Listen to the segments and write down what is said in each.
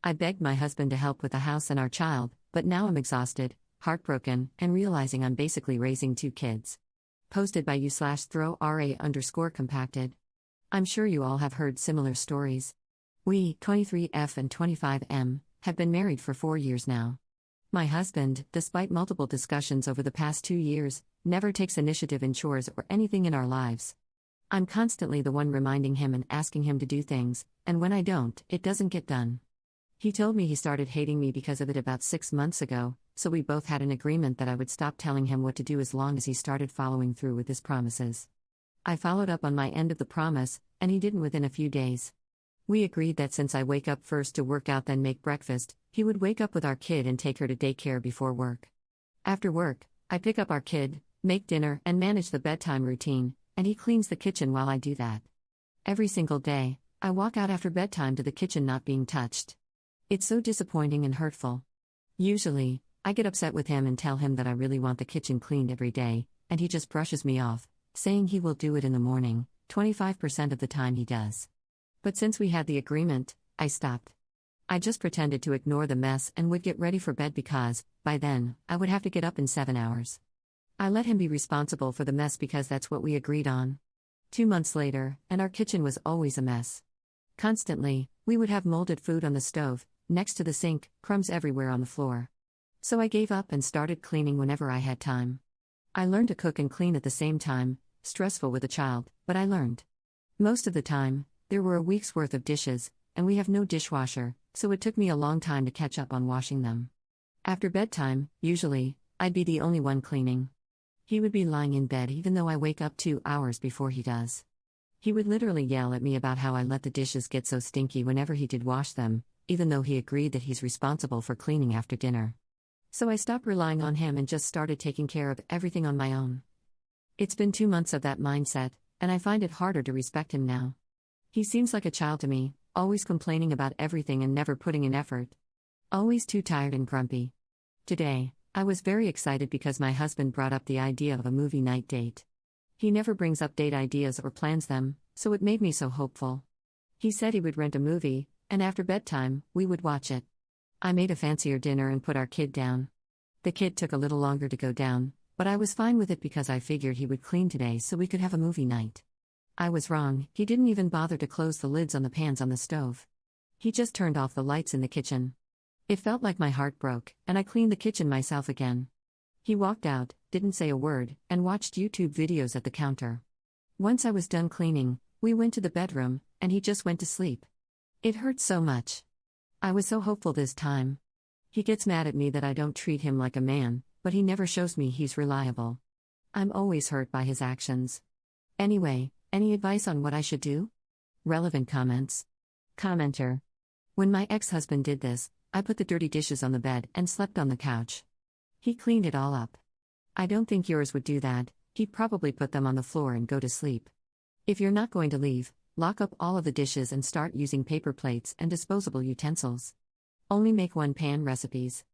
I begged my husband to help with the house and our child, but now I'm exhausted, heartbroken, and realizing I'm basically raising two kids. Posted by u/throw_ra_compacted. I'm sure you all have heard similar stories. We, 23F and 25M, have been married for 4 years now. My husband, despite multiple discussions over the past 2 years, never takes initiative in chores or anything in our lives. I'm constantly the one reminding him and asking him to do things, and when I don't, it doesn't get done. He told me he started hating me because of it about 6 months ago, so we both had an agreement that I would stop telling him what to do as long as he started following through with his promises. I followed up on my end of the promise, and he didn't within a few days. We agreed that since I wake up first to work out then make breakfast, he would wake up with our kid and take her to daycare before work. After work, I pick up our kid, make dinner, and manage the bedtime routine, and he cleans the kitchen while I do that. Every single day, I walk out after bedtime to the kitchen not being touched. It's so disappointing and hurtful. Usually, I get upset with him and tell him that I really want the kitchen cleaned every day, and he just brushes me off, saying he will do it in the morning. 25% of the time he does. But since we had the agreement, I stopped. I just pretended to ignore the mess and would get ready for bed because, by then, I would have to get up in 7 hours. I let him be responsible for the mess because that's what we agreed on. 2 months later, and our kitchen was always a mess. Constantly, we would have molded food on the stove, next to the sink, crumbs everywhere on the floor. So I gave up and started cleaning whenever I had time. I learned to cook and clean at the same time, stressful with a child, but I learned. Most of the time, there were a week's worth of dishes, and we have no dishwasher, so it took me a long time to catch up on washing them. After bedtime, usually, I'd be the only one cleaning. He would be lying in bed even though I wake up 2 hours before he does. He would literally yell at me about how I let the dishes get so stinky whenever he did wash them, even though he agreed that he's responsible for cleaning after dinner. So I stopped relying on him and just started taking care of everything on my own. It's been 2 months of that mindset, and I find it harder to respect him now. He seems like a child to me, always complaining about everything and never putting in effort. Always too tired and grumpy. Today, I was very excited because my husband brought up the idea of a movie night date. He never brings up date ideas or plans them, so it made me so hopeful. He said he would rent a movie, and after bedtime, we would watch it. I made a fancier dinner and put our kid down. The kid took a little longer to go down, but I was fine with it because I figured he would clean today so we could have a movie night. I was wrong, he didn't even bother to close the lids on the pans on the stove. He just turned off the lights in the kitchen. It felt like my heart broke, and I cleaned the kitchen myself again. He walked out, didn't say a word, and watched YouTube videos at the counter. Once I was done cleaning, we went to the bedroom, and he just went to sleep. It hurt so much. I was so hopeful this time. He gets mad at me that I don't treat him like a man, but he never shows me he's reliable. I'm always hurt by his actions. Anyway, any advice on what I should do? Relevant comments. Commenter. When my ex-husband did this, I put the dirty dishes on the bed and slept on the couch. He cleaned it all up. I don't think yours would do that, he'd probably put them on the floor and go to sleep. If you're not going to leave, lock up all of the dishes and start using paper plates and disposable utensils. Only make one-pan recipes.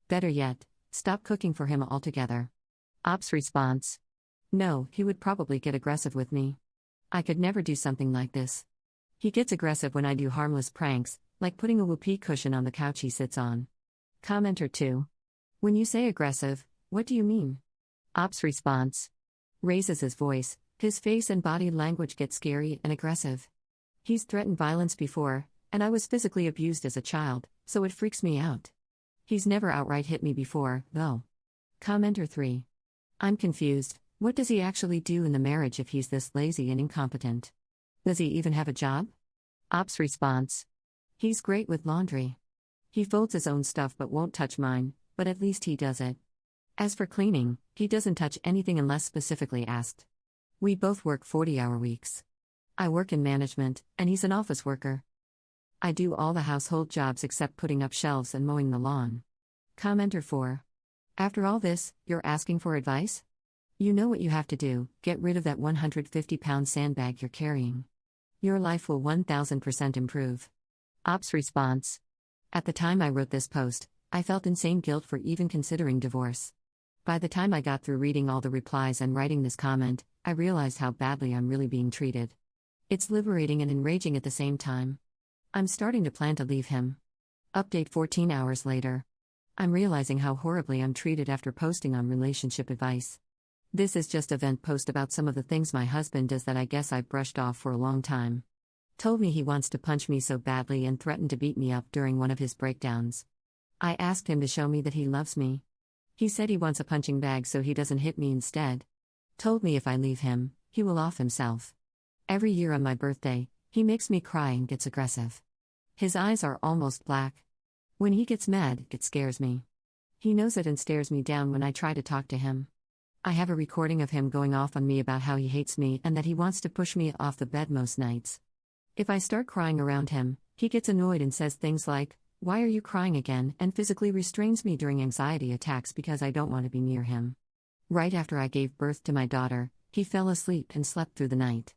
Better yet, stop cooking for him altogether. Ops response. No, he would probably get aggressive with me. I could never do something like this. He gets aggressive when I do harmless pranks, like putting a whoopee cushion on the couch he sits on. Commenter 2. When you say aggressive, what do you mean? Ops response. Raises his voice, his face and body language get scary and aggressive. He's threatened violence before, and I was physically abused as a child, so it freaks me out. He's never outright hit me before, though. Commenter 3. I'm confused, what does he actually do in the marriage if he's this lazy and incompetent? Does he even have a job? Ops response. He's great with laundry. He folds his own stuff but won't touch mine, but at least he does it. As for cleaning, he doesn't touch anything unless specifically asked. We both work 40-hour weeks. I work in management, and he's an office worker. I do all the household jobs except putting up shelves and mowing the lawn. Commenter 4. After all this, you're asking for advice? You know what you have to do, get rid of that 150-pound sandbag you're carrying. Your life will 1000% improve. Ops response. At the time I wrote this post, I felt insane guilt for even considering divorce. By the time I got through reading all the replies and writing this comment, I realized how badly I'm really being treated. It's liberating and enraging at the same time. I'm starting to plan to leave him. Update 14 hours later. I'm realizing how horribly I'm treated after posting on relationship advice. This is just a vent post about some of the things my husband does that I guess I've brushed off for a long time. Told me he wants to punch me so badly and threatened to beat me up during one of his breakdowns. I asked him to show me that he loves me. He said he wants a punching bag so he doesn't hit me instead. Told me if I leave him, he will off himself. Every year on my birthday, he makes me cry and gets aggressive. His eyes are almost black. When he gets mad, it scares me. He knows it and stares me down when I try to talk to him. I have a recording of him going off on me about how he hates me and that he wants to push me off the bed most nights. If I start crying around him, he gets annoyed and says things like, "Why are you crying again?" and physically restrains me during anxiety attacks because I don't want to be near him. Right after I gave birth to my daughter, he fell asleep and slept through the night.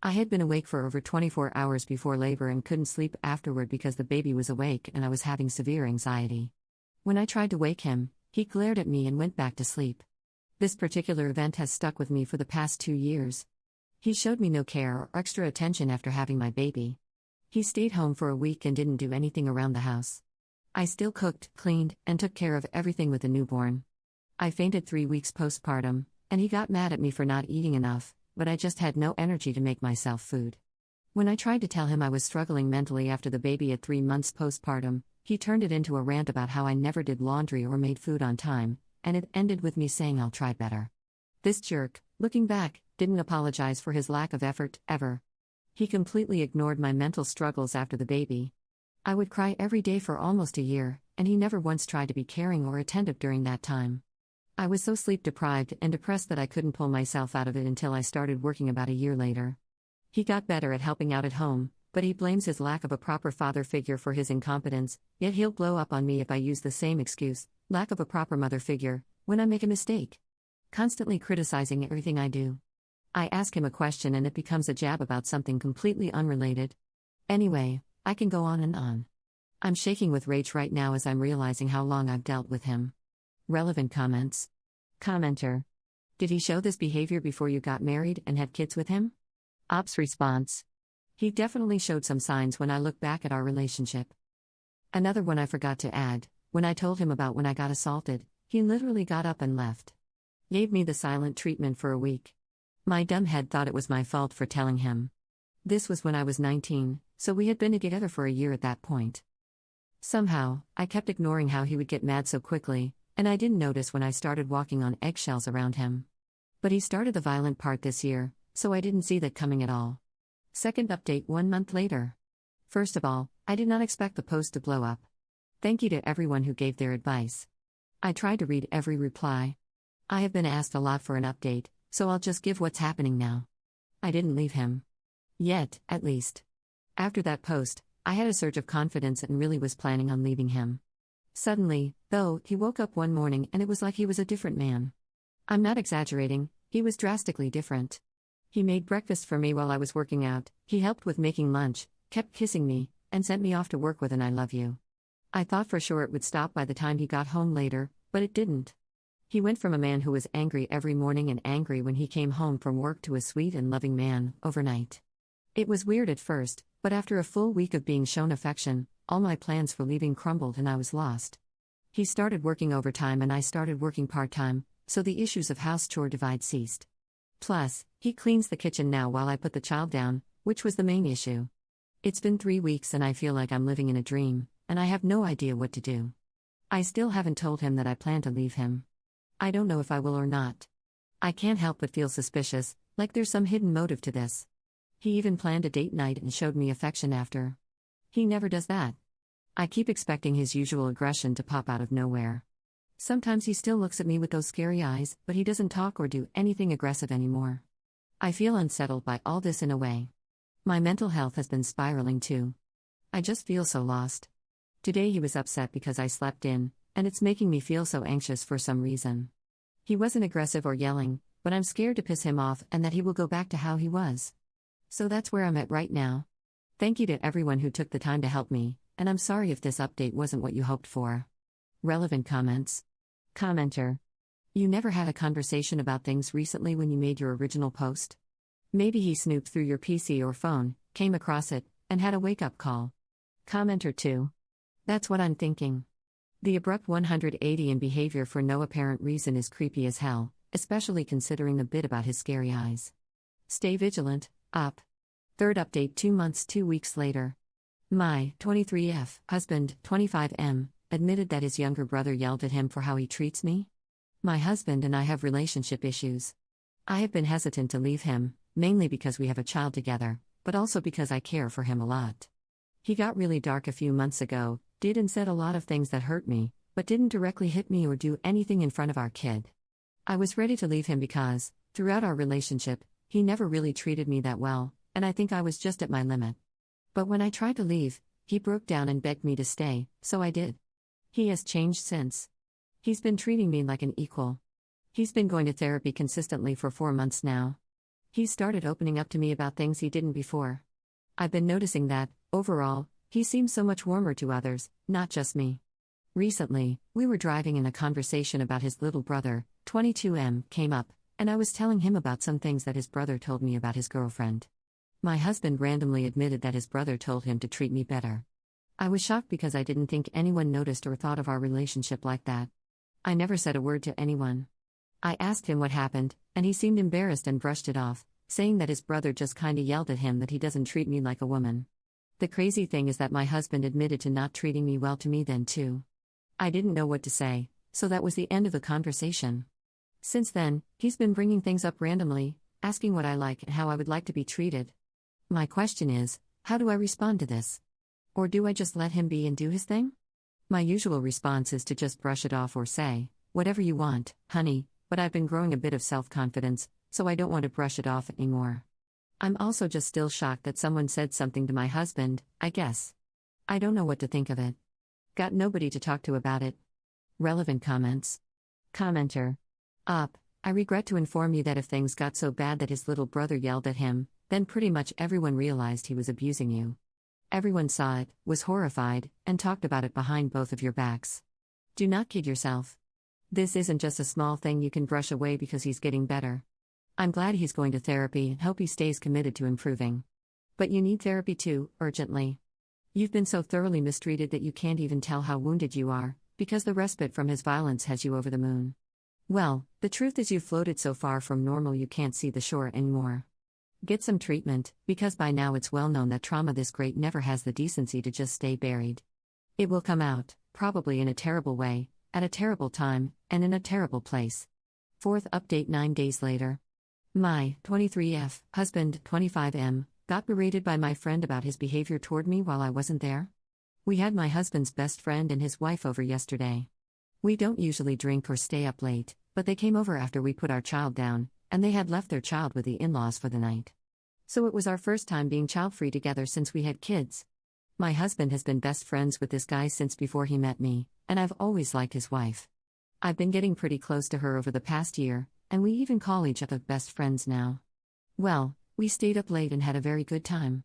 I had been awake for over 24 hours before labor and couldn't sleep afterward because the baby was awake and I was having severe anxiety. When I tried to wake him, he glared at me and went back to sleep. This particular event has stuck with me for the past 2 years. He showed me no care or extra attention after having my baby. He stayed home for a week and didn't do anything around the house. I still cooked, cleaned, and took care of everything with the newborn. I fainted 3 weeks postpartum, and he got mad at me for not eating enough, but I just had no energy to make myself food. When I tried to tell him I was struggling mentally after the baby at 3 months postpartum, he turned it into a rant about how I never did laundry or made food on time, and it ended with me saying I'll try better. This jerk, looking back, didn't apologize for his lack of effort, ever. He completely ignored my mental struggles after the baby. I would cry every day for almost a year, and he never once tried to be caring or attentive during that time. I was so sleep deprived and depressed that I couldn't pull myself out of it until I started working about a year later. He got better at helping out at home, but he blames his lack of a proper father figure for his incompetence, yet he'll blow up on me if I use the same excuse, lack of a proper mother figure, when I make a mistake. Constantly criticizing everything I do. I ask him a question and it becomes a jab about something completely unrelated. Anyway, I can go on and on. I'm shaking with rage right now as I'm realizing how long I've dealt with him. Relevant comments. Commenter. Did he show this behavior before you got married and had kids with him? Ops response. He definitely showed some signs when I look back at our relationship. Another one I forgot to add, when I told him about when I got assaulted, he literally got up and left. Gave me the silent treatment for a week. My dumb head thought it was my fault for telling him. This was when I was 19, so we had been together for a year at that point. Somehow, I kept ignoring how he would get mad so quickly, and I didn't notice when I started walking on eggshells around him. But he started the violent part this year, so I didn't see that coming at all. Second update 1 month later. First of all, I did not expect the post to blow up. Thank you to everyone who gave their advice. I tried to read every reply. I have been asked a lot for an update, so I'll just give what's happening now. I didn't leave him. Yet, at least. After that post, I had a surge of confidence and really was planning on leaving him. Suddenly, though, he woke up one morning and it was like he was a different man. I'm not exaggerating, he was drastically different. He made breakfast for me while I was working out, he helped with making lunch, kept kissing me, and sent me off to work with an "I love you." I thought for sure it would stop by the time he got home later, but it didn't. He went from a man who was angry every morning and angry when he came home from work to a sweet and loving man, overnight. It was weird at first, but after a full week of being shown affection, all my plans for leaving crumbled and I was lost. He started working overtime and I started working part-time, so the issues of house chore divide ceased. Plus, he cleans the kitchen now while I put the child down, which was the main issue. It's been 3 weeks and I feel like I'm living in a dream, and I have no idea what to do. I still haven't told him that I plan to leave him. I don't know if I will or not. I can't help but feel suspicious, like there's some hidden motive to this. He even planned a date night and showed me affection after. He never does that. I keep expecting his usual aggression to pop out of nowhere. Sometimes he still looks at me with those scary eyes, but he doesn't talk or do anything aggressive anymore. I feel unsettled by all this in a way. My mental health has been spiraling too. I just feel so lost. Today he was upset because I slept in, and it's making me feel so anxious for some reason. He wasn't aggressive or yelling, but I'm scared to piss him off and that he will go back to how he was. So that's where I'm at right now. Thank you to everyone who took the time to help me, and I'm sorry if this update wasn't what you hoped for. Relevant comments. Commenter. You never had a conversation about things recently when you made your original post? Maybe he snooped through your PC or phone, came across it, and had a wake-up call. Commenter 2. That's what I'm thinking. The abrupt 180 in behavior for no apparent reason is creepy as hell, especially considering the bit about his scary eyes. Stay vigilant, up. Third update 2 months 2 weeks later. My 23F husband, 25M, admitted that his younger brother yelled at him for how he treats me. My husband and I have relationship issues. I have been hesitant to leave him, mainly because we have a child together, but also because I care for him a lot. He got really dark a few months ago, did and said a lot of things that hurt me, but didn't directly hit me or do anything in front of our kid. I was ready to leave him because, throughout our relationship, he never really treated me that well, and I think I was just at my limit. But when I tried to leave, he broke down and begged me to stay, so I did. He has changed since. He's been treating me like an equal. He's been going to therapy consistently for 4 months now. He's started opening up to me about things he didn't before. I've been noticing that, overall, he seems so much warmer to others, not just me. Recently, we were driving and a conversation about his little brother, 22M, came up, and I was telling him about some things that his brother told me about his girlfriend. My husband randomly admitted that his brother told him to treat me better. I was shocked because I didn't think anyone noticed or thought of our relationship like that. I never said a word to anyone. I asked him what happened, and he seemed embarrassed and brushed it off, saying that his brother just kinda yelled at him that he doesn't treat me like a woman. The crazy thing is that my husband admitted to not treating me well to me then too. I didn't know what to say, so that was the end of the conversation. Since then, he's been bringing things up randomly, asking what I like and how I would like to be treated. My question is, how do I respond to this? Or do I just let him be and do his thing? My usual response is to just brush it off or say, whatever you want, honey, but I've been growing a bit of self-confidence, so I don't want to brush it off anymore. I'm also just still shocked that someone said something to my husband, I guess. I don't know what to think of it. Got nobody to talk to about it. Relevant comments. Commenter. Up. I regret to inform you that if things got so bad that his little brother yelled at him, then pretty much everyone realized he was abusing you. Everyone saw it, was horrified, and talked about it behind both of your backs. Do not kid yourself. This isn't just a small thing you can brush away because he's getting better. I'm glad he's going to therapy and hope he stays committed to improving. But you need therapy too, urgently. You've been so thoroughly mistreated that you can't even tell how wounded you are, because the respite from his violence has you over the moon. Well, the truth is you've floated so far from normal you can't see the shore anymore. Get some treatment, because by now it's well known that trauma this great never has the decency to just stay buried. It will come out, probably in a terrible way, at a terrible time, and in a terrible place. Fourth update 9 days later. My 23F husband, 25M, got berated by my friend about his behavior toward me while I wasn't there. We had my husband's best friend and his wife over yesterday. We don't usually drink or stay up late, but they came over after we put our child down, and they had left their child with the in-laws for the night. So it was our first time being child-free together since we had kids. My husband has been best friends with this guy since before he met me, and I've always liked his wife. I've been getting pretty close to her over the past year, and we even call each other best friends now. Well, we stayed up late and had a very good time.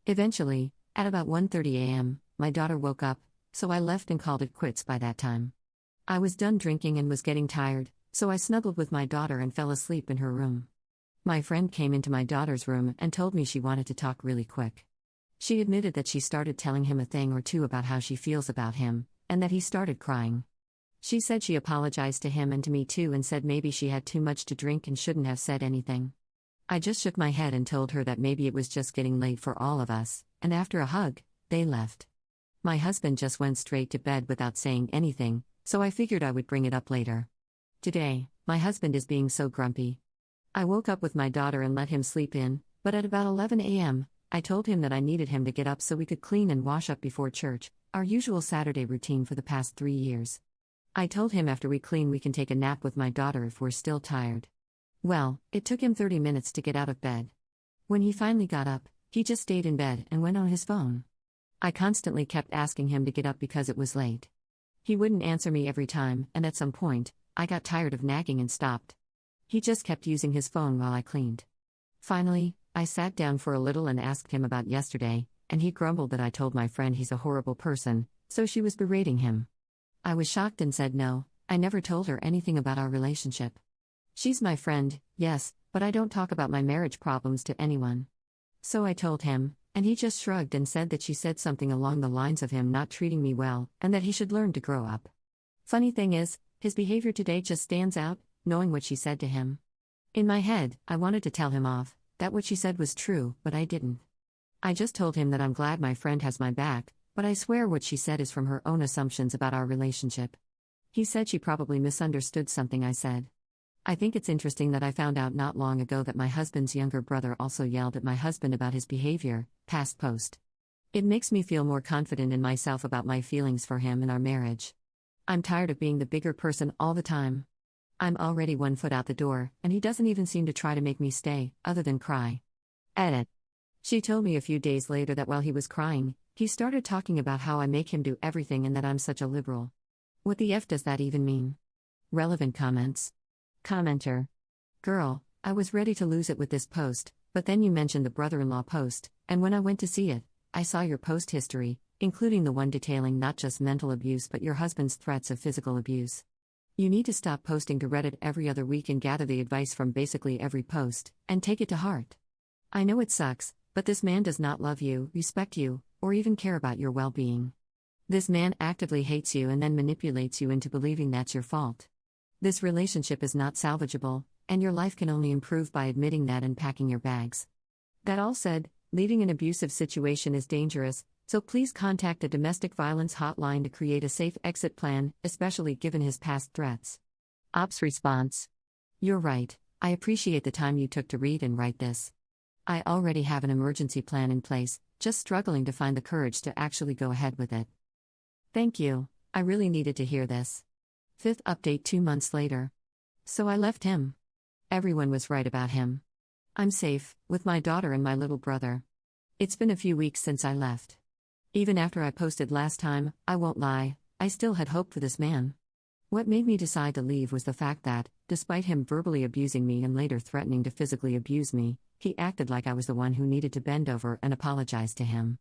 Eventually, at about 1:30 a.m., my daughter woke up, so I left and called it quits by that time. I was done drinking and was getting tired, so I snuggled with my daughter and fell asleep in her room. My friend came into my daughter's room and told me she wanted to talk really quick. She admitted that she started telling him a thing or two about how she feels about him, and that he started crying. She said she apologized to him and to me too and said maybe she had too much to drink and shouldn't have said anything. I just shook my head and told her that maybe it was just getting late for all of us, and after a hug, they left. My husband just went straight to bed without saying anything, so I figured I would bring it up later. Today, my husband is being so grumpy. I woke up with my daughter and let him sleep in, but at about 11 a.m., I told him that I needed him to get up so we could clean and wash up before church, our usual Saturday routine for the past 3 years. I told him after we clean we can take a nap with my daughter if we're still tired. Well, it took him 30 minutes to get out of bed. When he finally got up, he just stayed in bed and went on his phone. I constantly kept asking him to get up because it was late. He wouldn't answer me every time, and at some point, I got tired of nagging and stopped. He just kept using his phone while I cleaned. Finally, I sat down for a little and asked him about yesterday, and he grumbled that I told my friend he's a horrible person, so she was berating him. I was shocked and said no, I never told her anything about our relationship. She's my friend, yes, but I don't talk about my marriage problems to anyone. So I told him, and he just shrugged and said that she said something along the lines of him not treating me well, and that he should learn to grow up. Funny thing is, his behavior today just stands out, knowing what she said to him. In my head, I wanted to tell him off, that what she said was true, but I didn't. I just told him that I'm glad my friend has my back, but I swear what she said is from her own assumptions about our relationship. He said she probably misunderstood something I said. I think it's interesting that I found out not long ago that my husband's younger brother also yelled at my husband about his behavior, past post. It makes me feel more confident in myself about my feelings for him and our marriage. I'm tired of being the bigger person all the time. I'm already 1 foot out the door, and he doesn't even seem to try to make me stay, other than cry. Edit. She told me a few days later that while he was crying, he started talking about how I make him do everything and that I'm such a liberal. What the F does that even mean? Relevant comments. Commenter. Girl, I was ready to lose it with this post, but then you mentioned the brother-in-law post, and when I went to see it, I saw your post history, including the one detailing not just mental abuse but your husband's threats of physical abuse. You need to stop posting to Reddit every other week and gather the advice from basically every post, and take it to heart. I know it sucks, but this man does not love you, respect you, or even care about your well-being. This man actively hates you and then manipulates you into believing that's your fault. This relationship is not salvageable, and your life can only improve by admitting that and packing your bags. That all said, leaving an abusive situation is dangerous, so please contact a domestic violence hotline to create a safe exit plan, especially given his past threats. Ops response. You're right, I appreciate the time you took to read and write this. I already have an emergency plan in place, just struggling to find the courage to actually go ahead with it. Thank you, I really needed to hear this. 5th update 2 months later. So I left him. Everyone was right about him. I'm safe, with my daughter and my little brother. It's been a few weeks since I left. Even after I posted last time, I won't lie, I still had hope for this man. What made me decide to leave was the fact that, despite him verbally abusing me and later threatening to physically abuse me, he acted like I was the one who needed to bend over and apologize to him.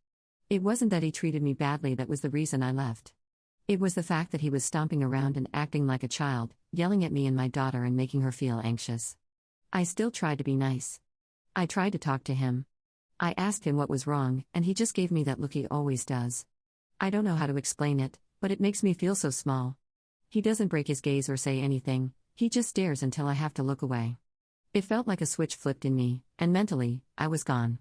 It wasn't that he treated me badly that was the reason I left. It was the fact that he was stomping around and acting like a child, yelling at me and my daughter and making her feel anxious. I still tried to be nice. I tried to talk to him. I asked him what was wrong, and he just gave me that look he always does. I don't know how to explain it, but it makes me feel so small. He doesn't break his gaze or say anything, he just stares until I have to look away. It felt like a switch flipped in me, and mentally, I was gone.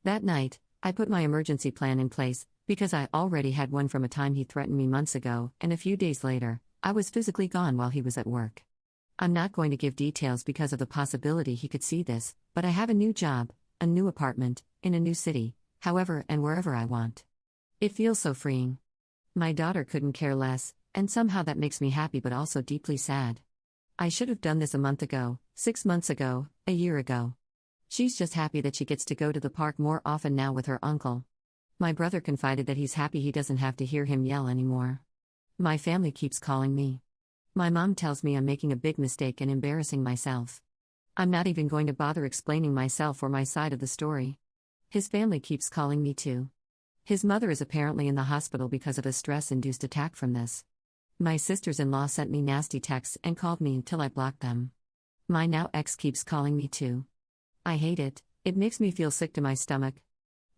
That night, I put my emergency plan in place, because I already had one from a time he threatened me months ago, and a few days later, I was physically gone while he was at work. I'm not going to give details because of the possibility he could see this, but I have a new job, a new apartment, in a new city, however and wherever I want. It feels so freeing. My daughter couldn't care less, and somehow that makes me happy but also deeply sad. I should have done this a month ago, 6 months ago, a year ago. She's just happy that she gets to go to the park more often now with her uncle. My brother confided that he's happy he doesn't have to hear him yell anymore. My family keeps calling me. My mom tells me I'm making a big mistake and embarrassing myself. I'm not even going to bother explaining myself or my side of the story. His family keeps calling me too. His mother is apparently in the hospital because of a stress-induced attack from this. My sisters-in-law sent me nasty texts and called me until I blocked them. My now ex keeps calling me too. I hate it, it makes me feel sick to my stomach.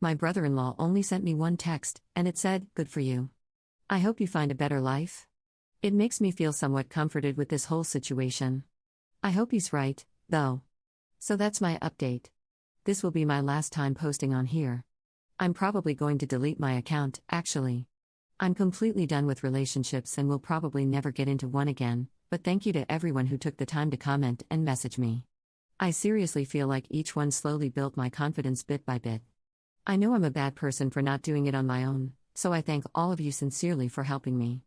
My brother-in-law only sent me one text, and it said, "Good for you. I hope you find a better life." It makes me feel somewhat comforted with this whole situation. I hope he's right, though. So that's my update. This will be my last time posting on here. I'm probably going to delete my account, actually. I'm completely done with relationships and will probably never get into one again, but thank you to everyone who took the time to comment and message me. I seriously feel like each one slowly built my confidence bit by bit. I know I'm a bad person for not doing it on my own, so I thank all of you sincerely for helping me.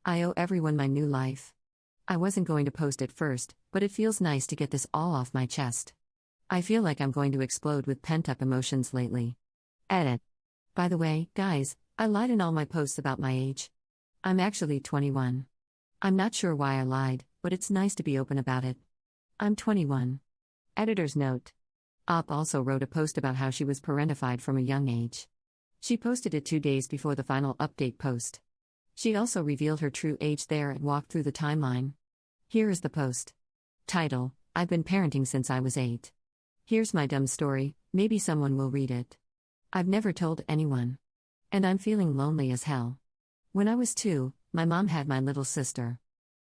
I owe everyone my new life. I wasn't going to post at first, but it feels nice to get this all off my chest. I feel like I'm going to explode with pent-up emotions lately. Edit. By the way, guys, I lied in all my posts about my age. I'm actually 21. I'm not sure why I lied, but it's nice to be open about it. I'm 21. Editor's note. Op also wrote a post about how she was parentified from a young age. She posted it 2 days before the final update post. She also revealed her true age there and walked through the timeline. Here is the post. Title: I've been parenting since I was 8. Here's my dumb story, maybe someone will read it. I've never told anyone. And I'm feeling lonely as hell. When I was 2, my mom had my little sister.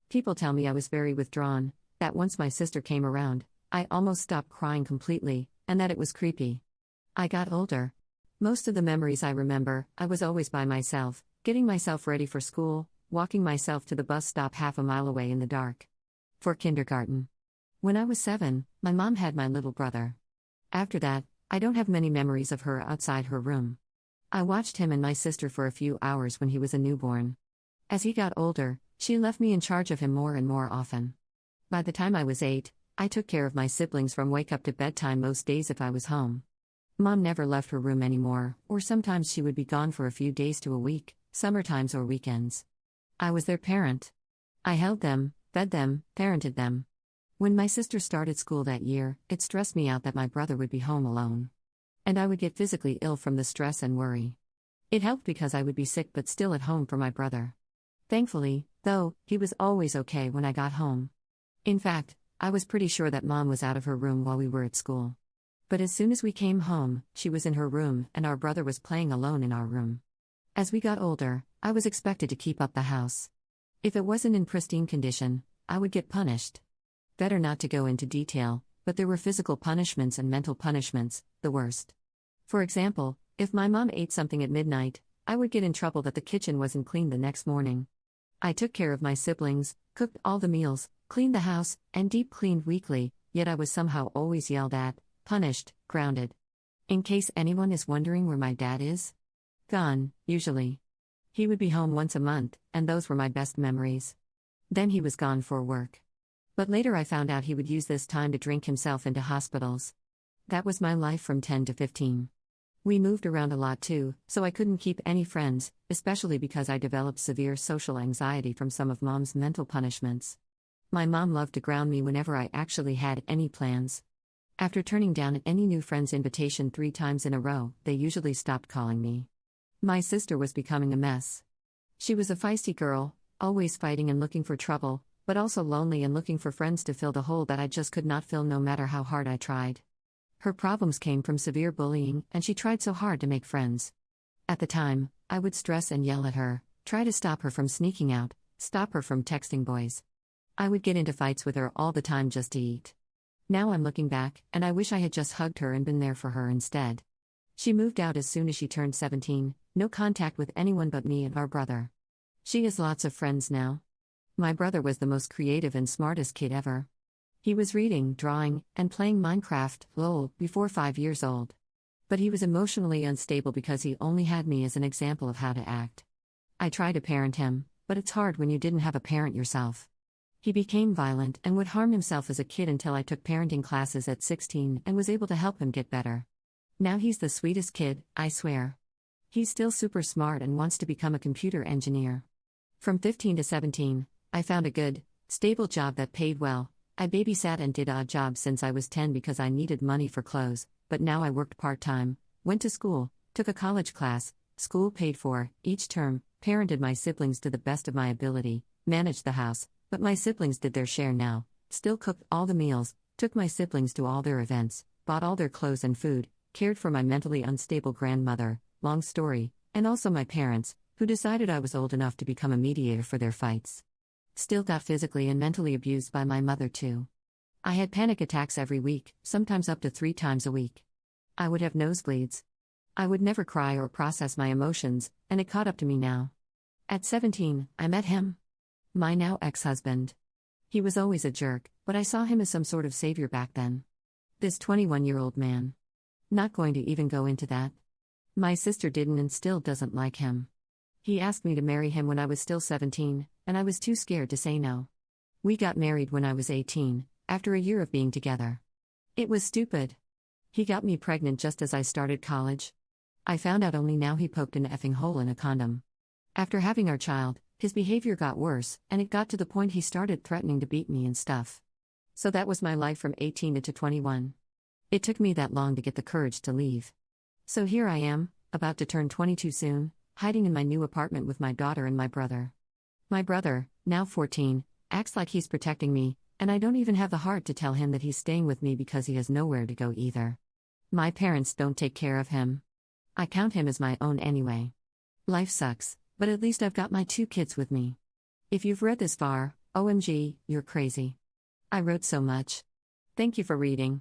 People tell me I was very withdrawn, that once my sister came around, I almost stopped crying completely, and that it was creepy. I got older. Most of the memories I remember, I was always by myself, getting myself ready for school, walking myself to the bus stop half a mile away in the dark. For kindergarten. When I was 7, my mom had my little brother. After that, I don't have many memories of her outside her room. I watched him and my sister for a few hours when he was a newborn. As he got older, she left me in charge of him more and more often. By the time I was 8, I took care of my siblings from wake up to bedtime most days if I was home. Mom never left her room anymore, or sometimes she would be gone for a few days to a week, summertimes or weekends. I was their parent. I held them, fed them, parented them. When my sister started school that year, it stressed me out that my brother would be home alone. And I would get physically ill from the stress and worry. It helped because I would be sick but still at home for my brother. Thankfully, though, he was always okay when I got home. In fact, I was pretty sure that Mom was out of her room while we were at school. But as soon as we came home, she was in her room and our brother was playing alone in our room. As we got older, I was expected to keep up the house. If it wasn't in pristine condition, I would get punished. Better not to go into detail, but there were physical punishments and mental punishments, the worst. For example, if my mom ate something at midnight, I would get in trouble that the kitchen wasn't clean the next morning. I took care of my siblings, cooked all the meals, cleaned the house, and deep cleaned weekly, yet I was somehow always yelled at, punished, grounded. In case anyone is wondering where my dad is? Gone, usually. He would be home once a month, and those were my best memories. Then he was gone for work. But later I found out he would use this time to drink himself into hospitals. That was my life from 10 to 15. We moved around a lot too, so I couldn't keep any friends, especially because I developed severe social anxiety from some of Mom's mental punishments. My mom loved to ground me whenever I actually had any plans. After turning down any new friend's invitation 3 times in a row, they usually stopped calling me. My sister was becoming a mess. She was a feisty girl, always fighting and looking for trouble, but also lonely and looking for friends to fill the hole that I just could not fill no matter how hard I tried. Her problems came from severe bullying, and she tried so hard to make friends. At the time, I would stress and yell at her, try to stop her from sneaking out, stop her from texting boys. I would get into fights with her all the time just to eat. Now I'm looking back, and I wish I had just hugged her and been there for her instead. She moved out as soon as she turned 17, no contact with anyone but me and our brother. She has lots of friends now. My brother was the most creative and smartest kid ever. He was reading, drawing, and playing Minecraft, lol, before 5 years old. But he was emotionally unstable because he only had me as an example of how to act. I tried to parent him, but it's hard when you didn't have a parent yourself. He became violent and would harm himself as a kid until I took parenting classes at 16 and was able to help him get better. Now he's the sweetest kid, I swear. He's still super smart and wants to become a computer engineer. From 15 to 17, I found a good, stable job that paid well. I babysat and did odd jobs since I was 10 because I needed money for clothes, but now I worked part-time, went to school, took a college class, school paid for, each term, parented my siblings to the best of my ability, managed the house, but my siblings did their share now, still cooked all the meals, took my siblings to all their events, bought all their clothes and food, cared for my mentally unstable grandmother, long story, and also my parents, who decided I was old enough to become a mediator for their fights. Still got physically and mentally abused by my mother too. I had panic attacks every week, sometimes up to 3 times a week. I would have nosebleeds. I would never cry or process my emotions, and it caught up to me now. At 17, I met him. My now ex-husband. He was always a jerk, but I saw him as some sort of savior back then. This 21-year-old man. Not going to even go into that. My sister didn't and still doesn't like him. He asked me to marry him when I was still 17, and I was too scared to say no. We got married when I was 18, after a year of being together. It was stupid. He got me pregnant just as I started college. I found out only now he poked an effing hole in a condom. After having our child, his behavior got worse, and it got to the point he started threatening to beat me and stuff. So that was my life from 18 to 21. It took me that long to get the courage to leave. So here I am, about to turn 22 soon, hiding in my new apartment with my daughter and my brother. My brother, now 14, acts like he's protecting me, and I don't even have the heart to tell him that he's staying with me because he has nowhere to go either. My parents don't take care of him. I count him as my own anyway. Life sucks, but at least I've got my 2 kids with me. If you've read this far, OMG, you're crazy. I wrote so much. Thank you for reading.